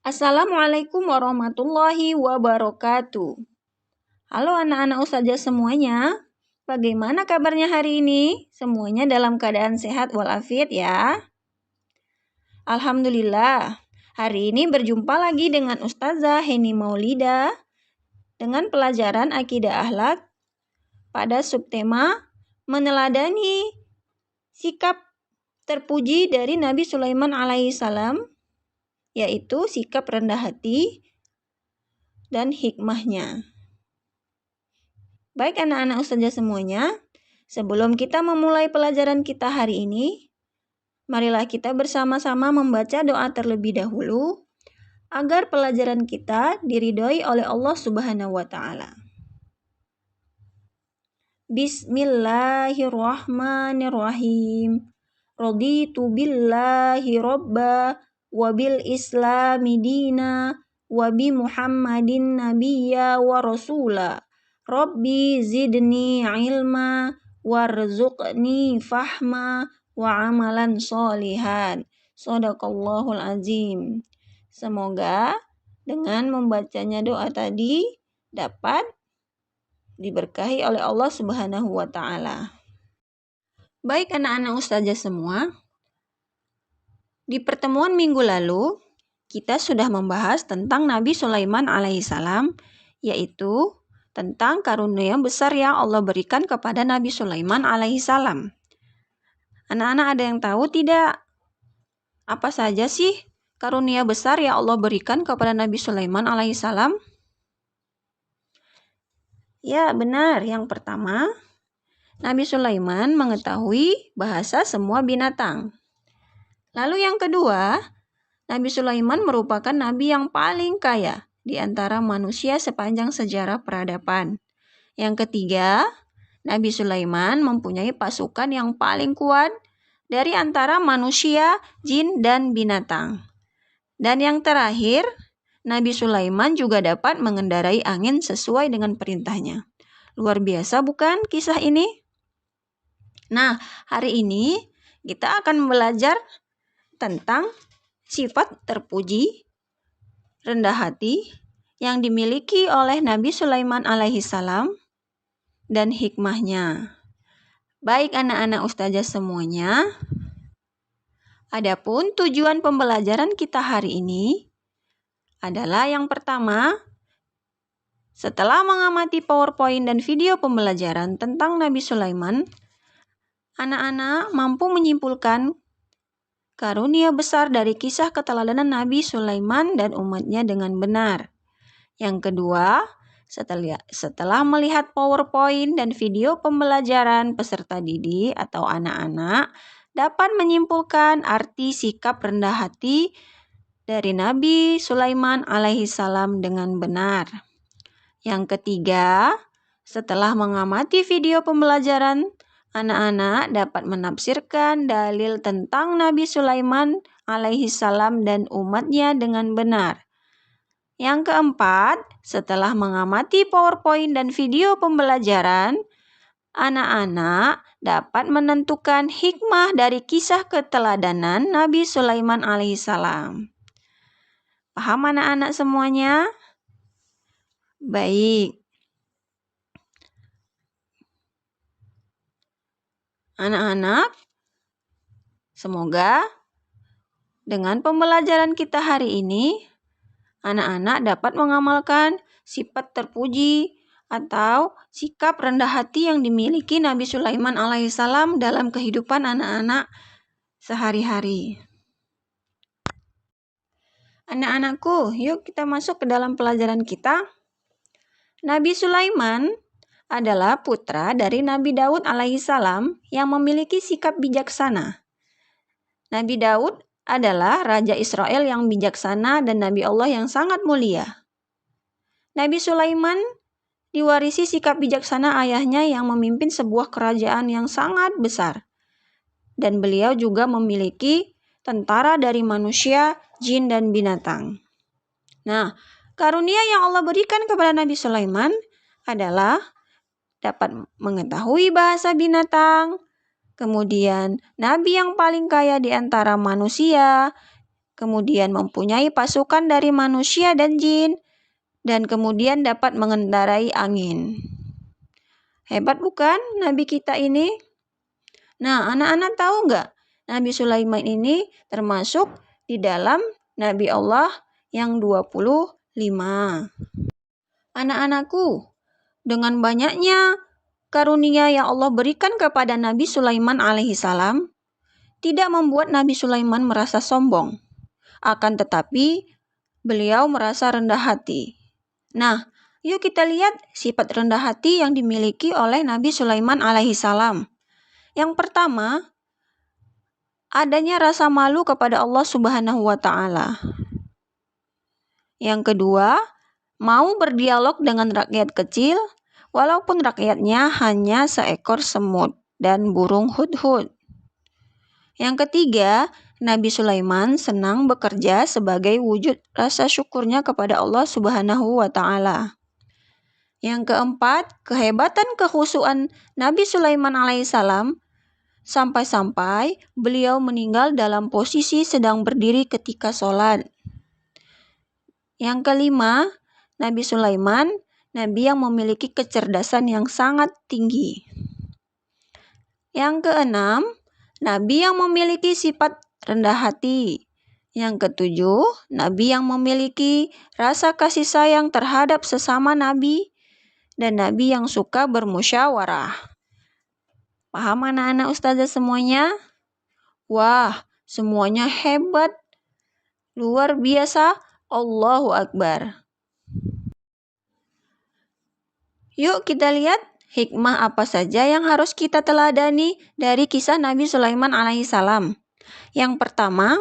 Assalamualaikum warahmatullahi wabarakatuh. Halo anak-anak ustazah semuanya. Bagaimana kabarnya hari ini? Semuanya dalam keadaan sehat walafiat ya? Alhamdulillah. Hari ini berjumpa lagi dengan Ustazah Heni Maulida dengan pelajaran Akidah Akhlak pada subtema meneladani sikap terpuji dari Nabi Sulaiman alaihissalam, yaitu sikap rendah hati dan hikmahnya. Baik anak-anak ustazah semuanya, sebelum kita memulai pelajaran kita hari ini, marilah kita bersama-sama membaca doa terlebih dahulu agar pelajaran kita diridhoi oleh Allah Subhanahu wa taala. Bismillahirrahmanirrahim. Raditu billahi robba wa bil islami dina wa bi Muhammadin nabiyya wa rasula. Rabbi zidni ilma warzuqni fahma wa amalan sholihan. Shadaqallahul azim. Semoga dengan membacanya doa tadi dapat diberkahi oleh Allah Subhanahu wa taala. Baik anak-anak ustazah semua, di pertemuan minggu lalu kita sudah membahas tentang Nabi Sulaiman alaihissalam, yaitu tentang karunia besar yang Allah berikan kepada Nabi Sulaiman alaihissalam. Anak-anak ada yang tahu tidak? Apa saja sih karunia besar yang Allah berikan kepada Nabi Sulaiman alaihissalam? Ya benar, yang pertama, Nabi Sulaiman mengetahui bahasa semua binatang. Lalu yang kedua, Nabi Sulaiman merupakan nabi yang paling kaya di antara manusia sepanjang sejarah peradaban. Yang ketiga, Nabi Sulaiman mempunyai pasukan yang paling kuat dari antara manusia, jin, dan binatang. Dan yang terakhir, Nabi Sulaiman juga dapat mengendarai angin sesuai dengan perintahnya. Luar biasa bukan kisah ini? Nah, hari ini kita akan belajar tentang sifat terpuji, rendah hati yang dimiliki oleh Nabi Sulaiman alaihissalam dan hikmahnya. Baik anak-anak ustazah semuanya, adapun tujuan pembelajaran kita hari ini adalah yang pertama, setelah mengamati PowerPoint dan video pembelajaran tentang Nabi Sulaiman, anak-anak mampu menyimpulkan karunia besar dari kisah keteladanan Nabi Sulaiman dan umatnya dengan benar. Yang kedua, setelah melihat PowerPoint dan video pembelajaran, peserta didik atau anak-anak dapat menyimpulkan arti sikap rendah hati dari Nabi Sulaiman alaihissalam dengan benar. Yang ketiga, setelah mengamati video pembelajaran, anak-anak dapat menafsirkan dalil tentang Nabi Sulaiman alaihissalam dan umatnya dengan benar. Yang keempat, setelah mengamati PowerPoint dan video pembelajaran, anak-anak dapat menentukan hikmah dari kisah keteladanan Nabi Sulaiman alaihissalam. Paham anak-anak semuanya? Baik. Anak-anak, semoga dengan pembelajaran kita hari ini, anak-anak dapat mengamalkan sifat terpuji atau sikap rendah hati yang dimiliki Nabi Sulaiman alaihissalam dalam kehidupan anak-anak sehari-hari. Anak-anakku, yuk kita masuk ke dalam pelajaran kita. Nabi Sulaiman adalah putra dari Nabi Daud alaihissalam yang memiliki sikap bijaksana. Nabi Daud adalah Raja Israel yang bijaksana dan Nabi Allah yang sangat mulia. Nabi Sulaiman diwarisi sikap bijaksana ayahnya yang memimpin sebuah kerajaan yang sangat besar. Dan beliau juga memiliki tentara dari manusia, jin, dan binatang. Nah, karunia yang Allah berikan kepada Nabi Sulaiman adalah dapat mengetahui bahasa binatang, kemudian nabi yang paling kaya di antara manusia, kemudian mempunyai pasukan dari manusia dan jin, dan kemudian dapat mengendarai angin. Hebat bukan Nabi kita ini? Nah, anak-anak tahu nggak? Nabi Sulaiman ini termasuk di dalam Nabi Allah yang 25. Anak-anakku, dengan banyaknya karunia yang Allah berikan kepada Nabi Sulaiman alaihissalam, tidak membuat Nabi Sulaiman merasa sombong. Akan tetapi, beliau merasa rendah hati. Nah, yuk kita lihat sifat rendah hati yang dimiliki oleh Nabi Sulaiman alaihissalam. Yang pertama, adanya rasa malu kepada Allah Subhanahu wa Ta'ala. Yang kedua, mau berdialog dengan rakyat kecil, walaupun rakyatnya hanya seekor semut dan burung hudhud. Yang ketiga, Nabi Sulaiman senang bekerja sebagai wujud rasa syukurnya kepada Allah Subhanahu wa Ta'ala. Yang keempat, kehebatan kekhusyuan Nabi Sulaiman alaihissalam sampai-sampai beliau meninggal dalam posisi sedang berdiri ketika sholat. Yang kelima, Nabi Sulaiman, Nabi yang memiliki kecerdasan yang sangat tinggi. Yang keenam, Nabi yang memiliki sifat rendah hati. Yang ketujuh, Nabi yang memiliki rasa kasih sayang terhadap sesama Nabi, dan Nabi yang suka bermusyawarah. Paham anak-anak ustazah semuanya? Wah, semuanya hebat. Luar biasa. Allahu Akbar. Yuk kita lihat hikmah apa saja yang harus kita teladani dari kisah Nabi Sulaiman alaihissalam. Yang pertama,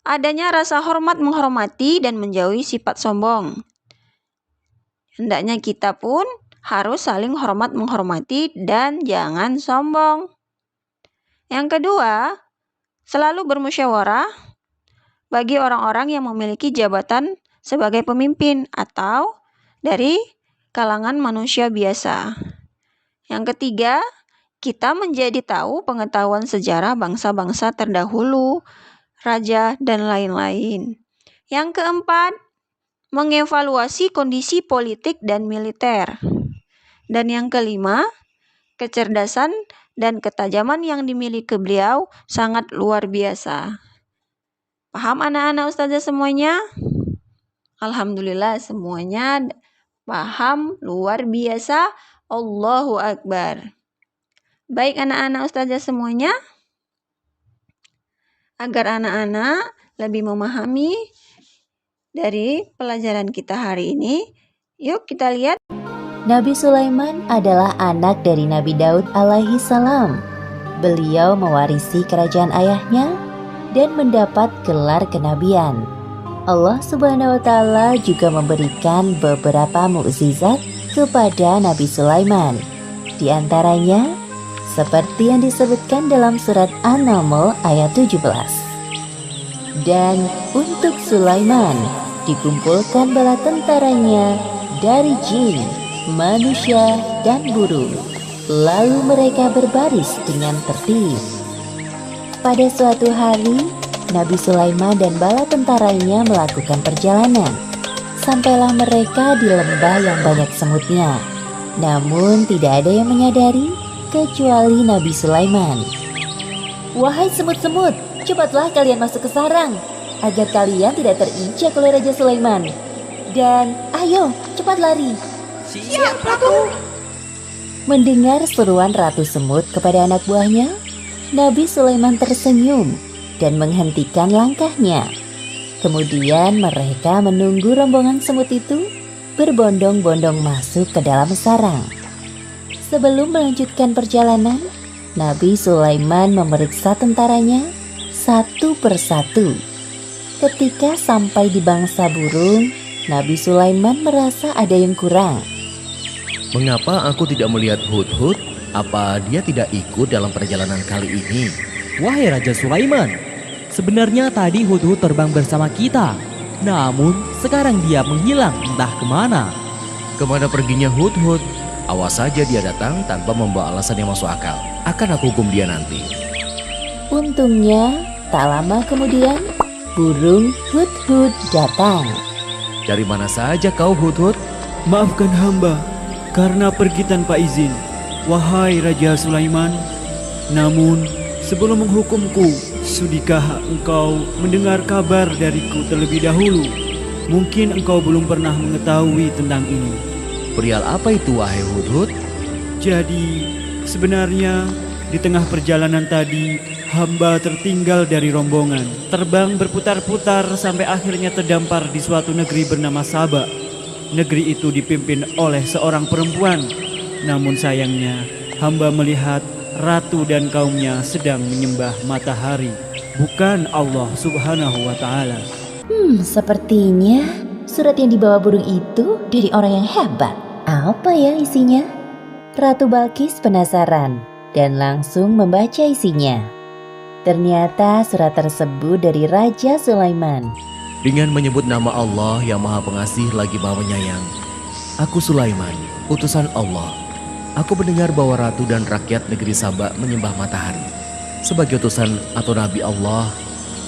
adanya rasa hormat menghormati dan menjauhi sifat sombong. Hendaknya kita pun harus saling hormat menghormati dan jangan sombong. Yang kedua, selalu bermusyawarah bagi orang-orang yang memiliki jabatan sebagai pemimpin atau dari kalangan manusia biasa. Yang ketiga, kita menjadi tahu pengetahuan sejarah bangsa-bangsa terdahulu, raja, dan lain-lain. Yang keempat, mengevaluasi kondisi politik dan militer. Dan yang kelima, kecerdasan dan ketajaman yang dimiliki beliau sangat luar biasa. Paham anak-anak ustazah semuanya? Alhamdulillah semuanya paham, luar biasa. Allahu Akbar. Baik anak-anak ustazah semuanya, agar anak-anak lebih memahami dari pelajaran kita hari ini, yuk kita lihat. Nabi Sulaiman adalah anak dari Nabi Daud alaihi salam. Beliau mewarisi kerajaan ayahnya dan mendapat gelar kenabian. Allah Subhanahu wa Ta'ala juga memberikan beberapa mukjizat kepada Nabi Sulaiman. Di antaranya, seperti yang disebutkan dalam surat An-Naml ayat 17. Dan untuk Sulaiman dikumpulkan bala tentaranya dari jin, manusia, dan burung. Lalu mereka berbaris dengan tertib. Pada suatu hari, Nabi Sulaiman dan bala tentaranya melakukan perjalanan. Sampailah mereka di lembah yang banyak semutnya. Namun tidak ada yang menyadari kecuali Nabi Sulaiman. Wahai semut-semut, cepatlah kalian masuk ke sarang, agar kalian tidak terinjak oleh Raja Sulaiman. Dan ayo, cepat lari. Siap, Ratu. Mendengar seruan Ratu Semut kepada anak buahnya, Nabi Sulaiman tersenyum dan menghentikan langkahnya. Kemudian mereka menunggu rombongan semut itu berbondong-bondong masuk ke dalam sarang. Sebelum melanjutkan perjalanan, Nabi Sulaiman memeriksa tentaranya satu persatu. Ketika sampai di bangsa burung, Nabi Sulaiman merasa ada yang kurang. Mengapa aku tidak melihat hudhud? Apa dia tidak ikut dalam perjalanan kali ini? Wahai Raja Sulaiman, sebenarnya tadi hudhud terbang bersama kita. Namun sekarang dia menghilang entah kemana. Kemana perginya hudhud? Awas saja dia datang tanpa membawa alasan yang masuk akal. Akan aku hukum dia nanti. Untungnya, tak lama kemudian, burung hut-hut datang. Dari mana saja kau, Hud-hud? Maafkan hamba karena pergi tanpa izin, wahai Raja Sulaiman. Namun, sebelum menghukumku, sudikah engkau mendengar kabar dariku terlebih dahulu? Mungkin engkau belum pernah mengetahui tentang ini. Perial apa itu, wahai Hud-hud? Jadi, sebenarnya di tengah perjalanan tadi, hamba tertinggal dari rombongan. Terbang berputar-putar sampai akhirnya terdampar di suatu negeri bernama Saba. Negeri itu dipimpin oleh seorang perempuan. Namun sayangnya, hamba melihat ratu dan kaumnya sedang menyembah matahari, bukan Allah Subhanahu wa Ta'ala. Sepertinya surat yang dibawa burung itu dari orang yang hebat. Apa ya isinya? Ratu Balkis penasaran dan langsung membaca isinya. Ternyata surat tersebut dari Raja Sulaiman. Dengan menyebut nama Allah yang Maha Pengasih lagi Maha Penyayang. Aku Sulaiman, utusan Allah. Aku mendengar bahwa ratu dan rakyat negeri Saba menyembah matahari. Sebagai utusan atau nabi Allah,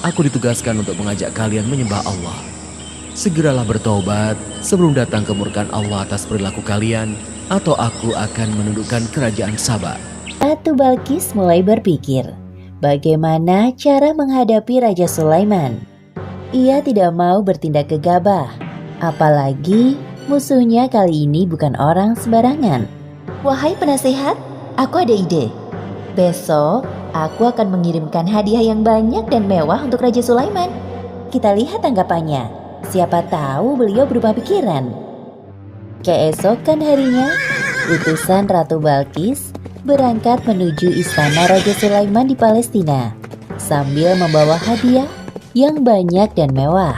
aku ditugaskan untuk mengajak kalian menyembah Allah. Segeralah bertobat sebelum datang kemurkaan Allah atas perilaku kalian, atau aku akan menundukkan kerajaan Saba. Ratu Balkis mulai berpikir bagaimana cara menghadapi Raja Sulaiman. Ia tidak mau bertindak gegabah, apalagi musuhnya kali ini bukan orang sembarangan. Wahai penasehat, aku ada ide. Besok aku akan mengirimkan hadiah yang banyak dan mewah untuk Raja Sulaiman. Kita lihat tanggapannya. Siapa tahu beliau berubah pikiran. Keesokan harinya, utusan Ratu Balkis berangkat menuju istana Raja Sulaiman di Palestina sambil membawa hadiah yang banyak dan mewah.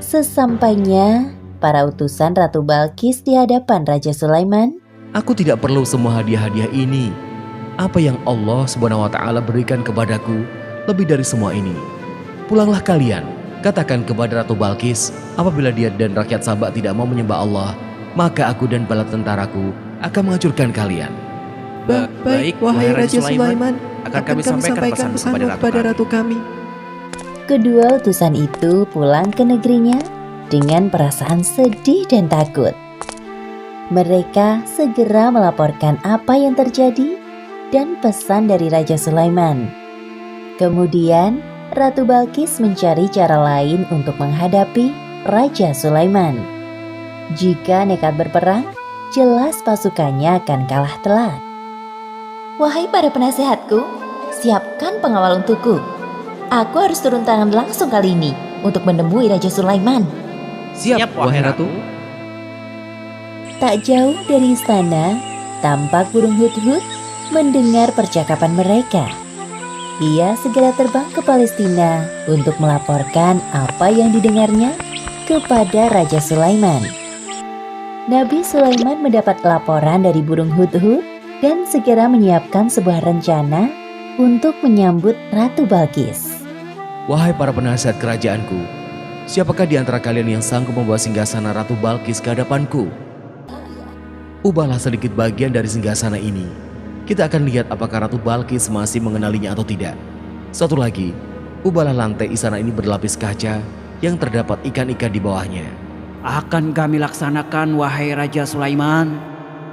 Sesampainya para utusan Ratu Balkis di hadapan Raja Sulaiman, Aku tidak perlu semua hadiah-hadiah ini. Apa yang Allah Subhanahu wa Ta'ala berikan kepadaku lebih dari semua ini. Pulanglah kalian, katakan kepada Ratu Balkis, apabila dia dan rakyat Saba tidak mau menyembah Allah, maka aku dan bala tentaraku akan menghancurkan kalian. Baik, wahai Raja Sulaiman, akan kami sampaikan pesan kepada ratu kami. kedua utusan itu pulang ke negerinya dengan perasaan sedih dan takut. Mereka segera melaporkan apa yang terjadi dan pesan dari Raja Sulaiman. Kemudian, Ratu Balkis mencari cara lain untuk menghadapi Raja Sulaiman. Jika nekat berperang, jelas pasukannya akan kalah telak. Wahai para penasehatku, siapkan pengawal untukku. Aku harus turun tangan langsung kali ini untuk menemui Raja Sulaiman. Siap, wahai ratu. Tak jauh dari istana, tampak burung hut-hut mendengar percakapan mereka. Ia segera terbang ke Palestina untuk melaporkan apa yang didengarnya kepada Raja Sulaiman. Nabi Sulaiman mendapat laporan dari burung hut-hut dan segera menyiapkan sebuah rencana untuk menyambut Ratu Balkis. Wahai para penasihat kerajaanku, siapakah di antara kalian yang sanggup membawa singgasana Ratu Balkis ke hadapanku? Ubahlah sedikit bagian dari singgasana ini. Kita akan lihat apakah Ratu Balkis masih mengenalinya atau tidak. Satu lagi, ubahlah lantai istana ini berlapis kaca yang terdapat ikan-ikan di bawahnya. Akan kami laksanakan, wahai Raja Sulaiman.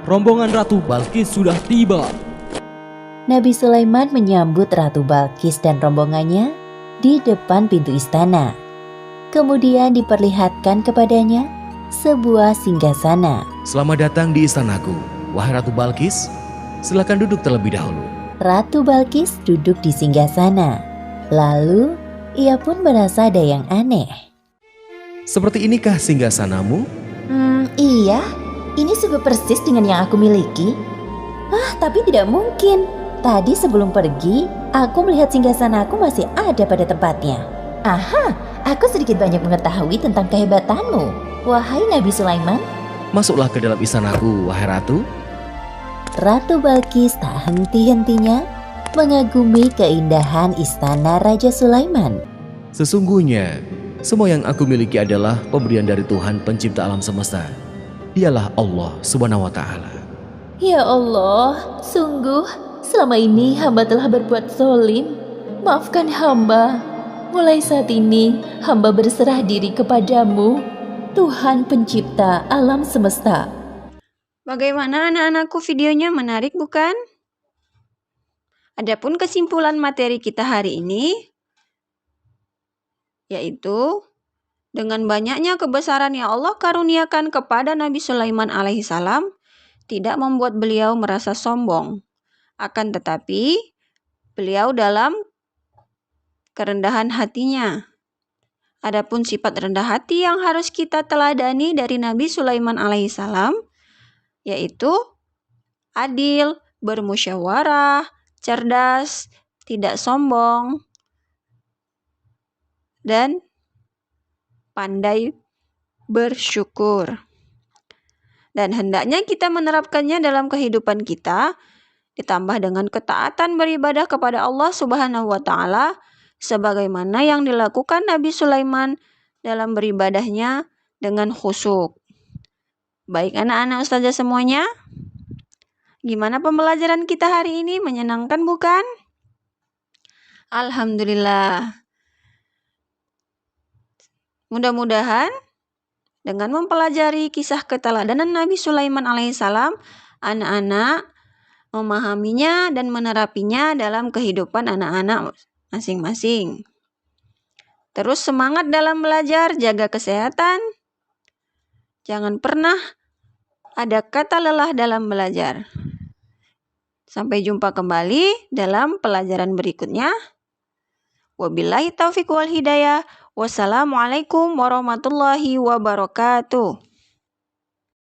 Rombongan Ratu Balkis sudah tiba. Nabi Sulaiman menyambut Ratu Balkis dan rombongannya di depan pintu istana. Kemudian diperlihatkan kepadanya sebuah singgasana. Selamat datang di istanaku, wahai Ratu Balkis. Silakan duduk terlebih dahulu. Ratu Balkis duduk di singgasana. Lalu ia pun merasa ada yang aneh. Seperti inikah singgasanamu? Iya, ini sungguh persis dengan yang aku miliki. Tapi tidak mungkin. Tadi sebelum pergi, aku melihat singgasana aku masih ada pada tempatnya. Aku sedikit banyak mengetahui tentang kehebatanmu, wahai Nabi Sulaiman. Masuklah ke dalam istanaku, wahai Ratu. Ratu Balkis tak henti-hentinya mengagumi keindahan istana Raja Sulaiman. Sesungguhnya, semua yang aku miliki adalah pemberian dari Tuhan pencipta alam semesta. Dialah Allah Subhanahu wa Ta'ala. Ya Allah, sungguh selama ini hamba telah berbuat zalim. Maafkan hamba. Mulai saat ini, hamba berserah diri kepadamu, Tuhan pencipta alam semesta. Bagaimana anak-anakku, videonya menarik bukan? Adapun kesimpulan materi kita hari ini, yaitu dengan banyaknya kebesaran yang Allah karuniakan kepada Nabi Sulaiman alaihissalam, tidak membuat beliau merasa sombong. Akan tetapi, beliau dalam kerendahan hatinya. Adapun sifat rendah hati yang harus kita teladani dari Nabi Sulaiman alaihissalam, yaitu adil, bermusyawarah, cerdas, tidak sombong, dan pandai bersyukur. Dan hendaknya kita menerapkannya dalam kehidupan kita, ditambah dengan ketaatan beribadah kepada Allah Subhanahu wa Ta'ala, sebagaimana yang dilakukan Nabi Sulaiman dalam beribadahnya dengan khusyuk. Baik anak-anak ustazah semuanya, gimana pembelajaran kita hari ini? Menyenangkan bukan? Alhamdulillah. Mudah-mudahan dengan mempelajari kisah keteladanan Nabi Sulaiman alaihissalam, anak-anak memahaminya dan menerapinya dalam kehidupan anak-anak masing-masing. Terus semangat dalam belajar, jaga kesehatan. Jangan pernah ada kata lelah dalam belajar. Sampai jumpa kembali dalam pelajaran berikutnya. Wabillahi taufiq wal hidayah. Wassalamualaikum warahmatullahi wabarakatuh.